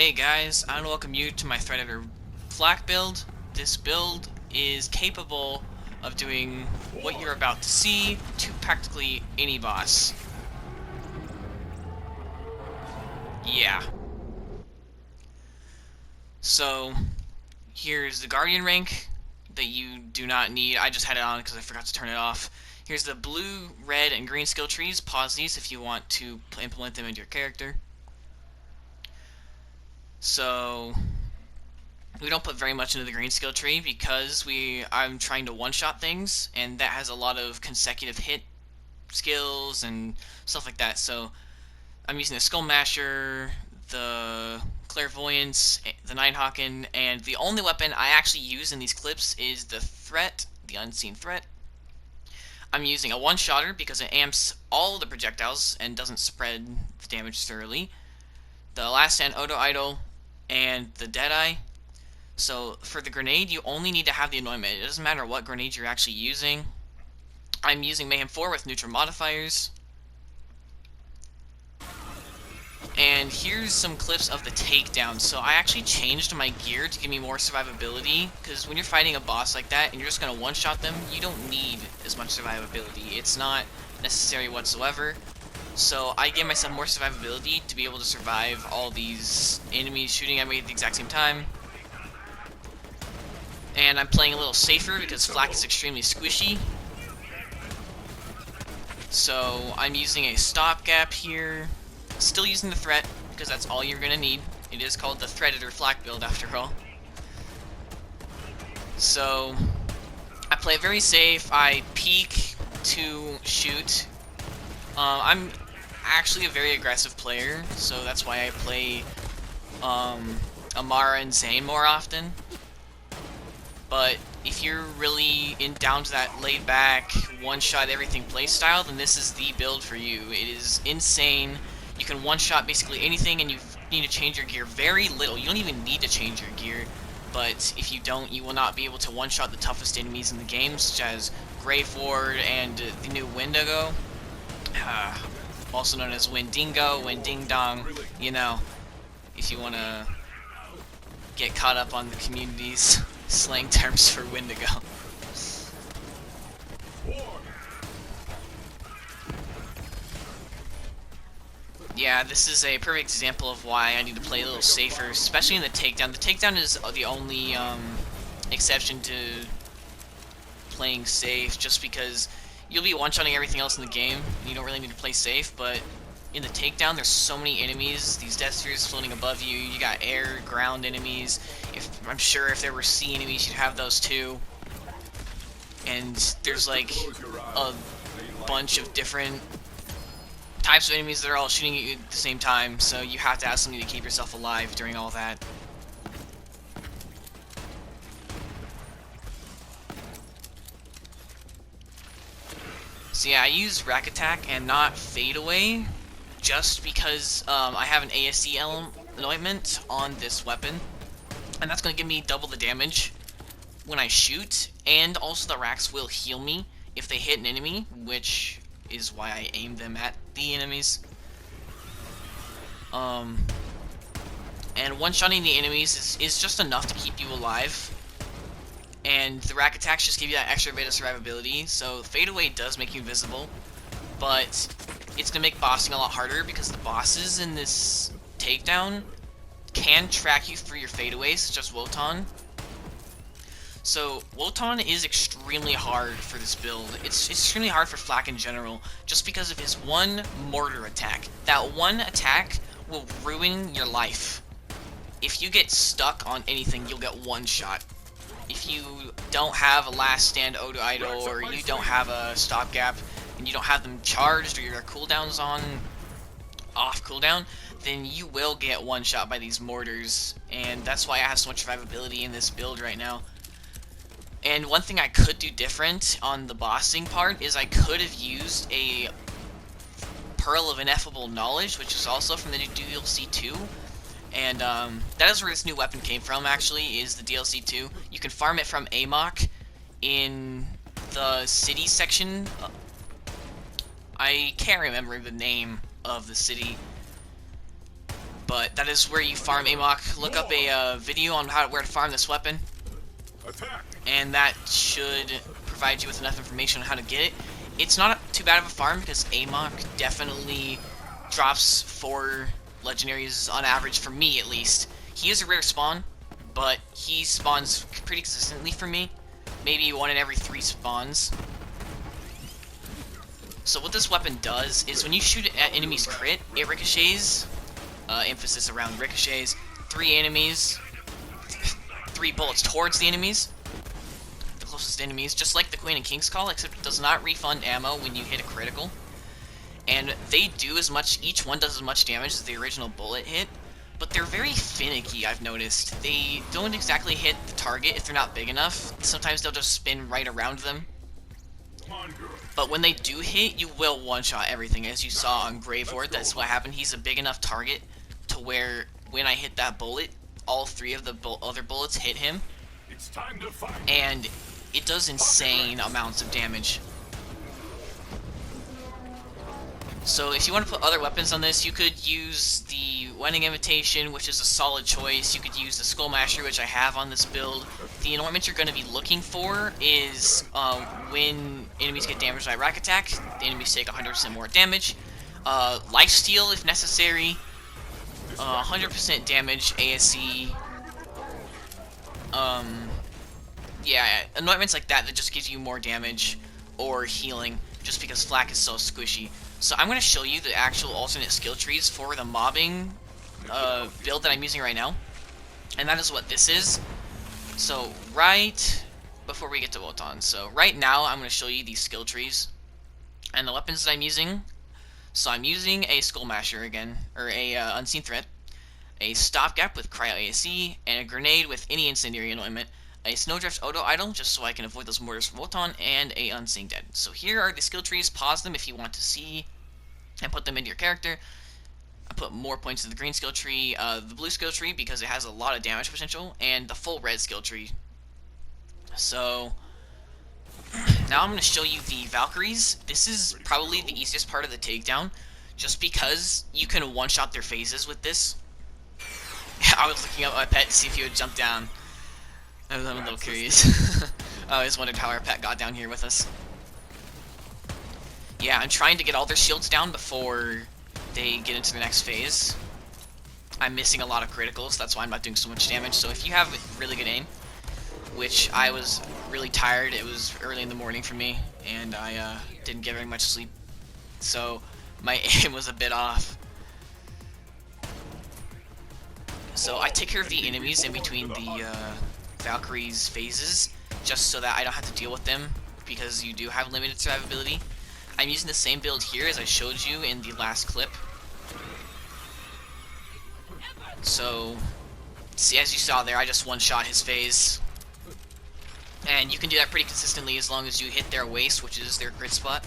Hey guys, I want to welcome you to my Threatador Flak build. This build is capable of doing what you're about to see to practically any boss. Yeah. So, here's the Guardian rank that you do not need. I just had it on because I forgot to turn it off. Here's the blue, red, and green skill trees. Pause these if you want to implement them into your character. So, we don't put very much into the green skill tree because I'm trying to one-shot things, and that has a lot of consecutive hit skills and stuff like that. So I'm using the Skull Masher, the Clairvoyance, the Nighthawken, and the only weapon I actually use in these clips is the Unseen Threat. I'm using a one-shotter because it amps all the projectiles and doesn't spread the damage thoroughly. The Last Stand Auto Idol and the Deadeye. So for the grenade, you only need to have the anointment. It doesn't matter what grenade you're actually using. I'm using Mayhem 4 with neutral modifiers. And here's some clips of the Takedown. So I actually changed my gear to give me more survivability, because when you're fighting a boss like that and you're just going to one-shot them, you don't need as much survivability. It's not necessary whatsoever. So I gave myself more survivability to be able to survive all these enemies shooting at me at the exact same time. And I'm playing a little safer because Flak is extremely squishy. So I'm using a stopgap here. Still using the threat because that's all you're going to need. It is called the Threatador Flak build after all. So I play it very safe. I peek to shoot. I'm actually a very aggressive player, so that's why I play Amara and Zane more often. But if you're really down to that laid-back, one-shot everything playstyle, then this is the build for you. It is insane. You can one-shot basically anything, and you need to change your gear very little. You don't even need to change your gear, but if you don't, you will not be able to one-shot the toughest enemies in the game, such as Graveward and the new Wendigo, also known as Wendingo, Wending-Dong, you know, if you want to get caught up on the community's slang terms for Wendigo. Yeah, this is a perfect example of why I need to play a little safer, especially in the Takedown. The Takedown is the only exception to playing safe, just because you'll be one-shotting everything else in the game. You don't really need to play safe, but in the Takedown, there's so many enemies. These Death Spheres floating above you. You got air, ground enemies. I'm sure if there were sea enemies, you'd have those too. And there's like a bunch of different types of enemies that are all shooting at you at the same time, so you have to have something to keep yourself alive during all that. So yeah, I use Rack Attack and not Fade Away, just because I have an ASE anointment on this weapon, and that's going to give me double the damage when I shoot, and also the racks will heal me if they hit an enemy, which is why I aim them at the enemies. And one-shotting the enemies is just enough to keep you alive, and the rack attacks just give you that extra bit of survivability. So Fade Away does make you invisible, but it's going to make bossing a lot harder because the bosses in this Takedown can track you through your fadeaways, such as Wotan. So Wotan is extremely hard for this build. It's extremely hard for Flak in general, just because of his one mortar attack. That one attack will ruin your life. If you get stuck on anything, you'll get one shot. If you don't have a Last Stand Auto Idol, or you don't have a stopgap, and you don't have them charged, or your cooldown's off cooldown, then you will get one shot by these mortars, and that's why I have so much survivability in this build right now. And one thing I could do different on the bossing part is I could have used a Pearl of Ineffable Knowledge, which is also from the new DLC 2. And that is where this new weapon came from, actually, is the DLC 2. You can farm it from Amok in the city section. I can't remember the name of the city, but that is where you farm AMOC. Look up a video on where to farm this weapon, and that should provide you with enough information on how to get it. It's not too bad of a farm because AMOC definitely drops 4 legendaries on average, for me at least. He is a rare spawn, but he spawns pretty consistently for me. Maybe 1 in every 3 spawns. So what this weapon does is when you shoot it at enemies crit, it ricochets. Emphasis around ricochets. 3 enemies. 3 bullets towards the enemies. The closest enemies. Just like the Queen and King's Call, except it does not refund ammo when you hit a critical. And they do as much, each one does as much damage as the original bullet hit. But they're very finicky, I've noticed. They don't exactly hit the target if they're not big enough. Sometimes they'll just spin right around them. But when they do hit, you will one-shot everything. As you saw on Graveward, that's what happened. He's a big enough target to where when I hit that bullet, all 3 of the other bullets hit him. It's time to fight. And it does insane amounts of damage. So if you want to put other weapons on this, you could use the Wedding Invitation, which is a solid choice. You could use the Skull Masher, which I have on this build. The anointment you're going to be looking for is when enemies get damaged by rack attack, the enemies take 100% more damage. Lifesteal if necessary. 100% damage, ASE. Yeah, anointments like that just gives you more damage or healing, just because Flak is so squishy. So I'm going to show you the actual alternate skill trees for the mobbing build that I'm using right now. And that is what this is. So right before we get to Wotan, so right now I'm going to show you these skill trees and the weapons that I'm using. So I'm using a Skull Masher again, or a Unseen Threat, a Stopgap with Cryo ASE, and a Grenade with any Incendiary Anointment, a Snowdrift Auto Idol, just so I can avoid those mortars from Wotan, and a Unseen Dead. So here are the skill trees. Pause them if you want to see and put them into your character. I put more points in the green skill tree, the blue skill tree because it has a lot of damage potential, and the full red skill tree. So now I'm going to show you the Valkyries. This is probably the easiest part of the takedown, just because you can one-shot their phases with this. I was looking up my pet to see if he would jump down. I'm a little curious. I just wondered how our pet got down here with us. Yeah, I'm trying to get all their shields down before they get into the next phase. I'm missing a lot of criticals, that's why I'm not doing so much damage. So if you have really good aim, which I was really tired, it was early in the morning for me, and I didn't get very much sleep, so my aim was a bit off. So I take care of the enemies in between the Valkyrie's phases, just so that I don't have to deal with them, because you do have limited survivability. I'm using the same build here as I showed you in the last clip. So, see, as you saw there, I just one-shot his phase. And you can do that pretty consistently as long as you hit their waist, which is their crit spot.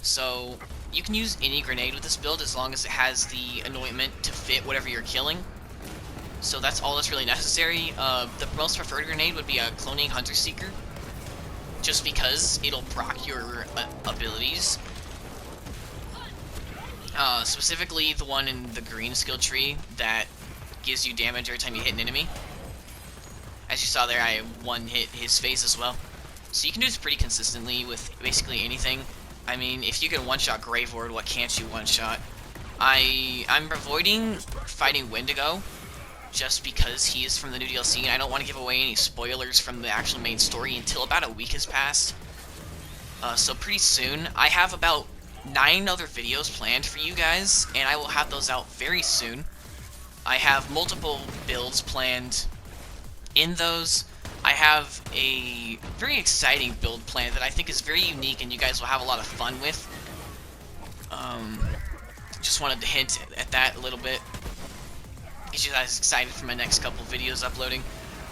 So, you can use any grenade with this build as long as it has the anointment to fit whatever you're killing. So that's all that's really necessary. The most preferred grenade would be a Cloning Hunter Seeker, just because it'll proc your abilities. Specifically the one in the green skill tree that gives you damage every time you hit an enemy. As you saw there, I one-hit his face as well. So you can do this pretty consistently with basically anything. I mean, if you can one-shot Graveward, what can't you one-shot? I'm avoiding fighting Wendigo, just because he is from the new DLC, and I don't want to give away any spoilers from the actual main story until about a week has passed. So pretty soon, I have about 9 other videos planned for you guys, and I will have those out very soon. I have multiple builds planned in those. I have a very exciting build plan that I think is very unique and you guys will have a lot of fun with. Just wanted to hint at that a little bit. Get you guys excited for my next couple videos uploading.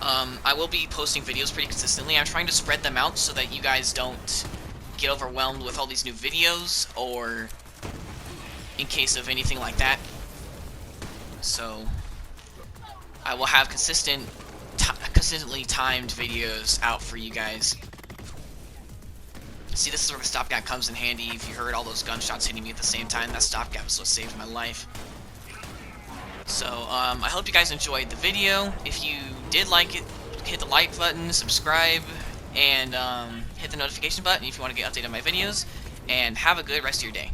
I will be posting videos pretty consistently. I'm trying to spread them out so that you guys don't get overwhelmed with all these new videos, or in case of anything like that. So I will have consistently timed videos out for you guys. See, this is where the stopgap comes in handy. If you heard all those gunshots hitting me at the same time, that stopgap is what saved my life. So, I hope you guys enjoyed the video. If you did like it, hit the like button, subscribe, and hit the notification button if you want to get updated on my videos. And have a good rest of your day.